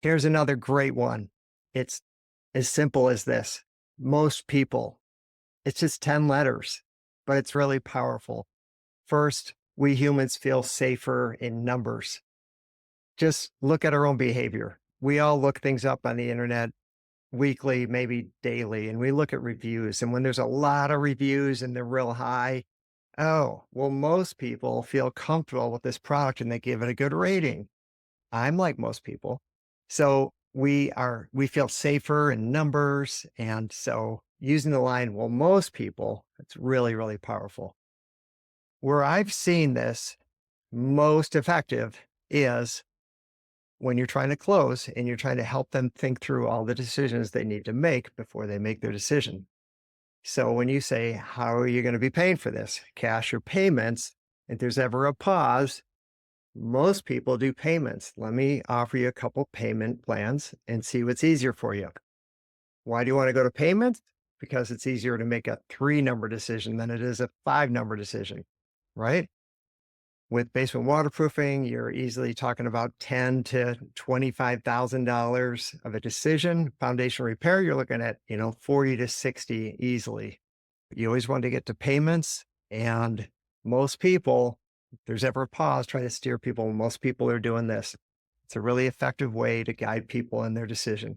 Here's another great one. It's as simple as this. Most people, it's just 10 letters, but it's really powerful. First, we humans feel safer in numbers. Just look at our own behavior. We all look things up on the internet weekly, maybe daily, and we look at reviews. And when there's a lot of reviews and they're real high, oh, well, most people feel comfortable with this product and they give it a good rating. I'm like most people. So we feel safer in numbers. And so using the line, well, most people, it's really, really powerful. Where I've seen this most effective is when you're trying to close and you're trying to help them think through all the decisions they need to make before they make their decision. So when you say, how are you going to be paying for this? Cash or payments? If there's ever a pause, most people do payments. Let me offer you a couple payment plans and see what's easier for you. Why do you want to go to payments? Because it's easier to make a 3-number decision than it is a 5-number decision, right? With basement waterproofing, you're easily talking about $10 to $25,000 of a decision. Foundation repair, you're looking at, 40 to 60 easily. You always want to get to payments, and most people, if there's ever a pause, try to steer people. Most people are doing this. It's a really effective way to guide people in their decision.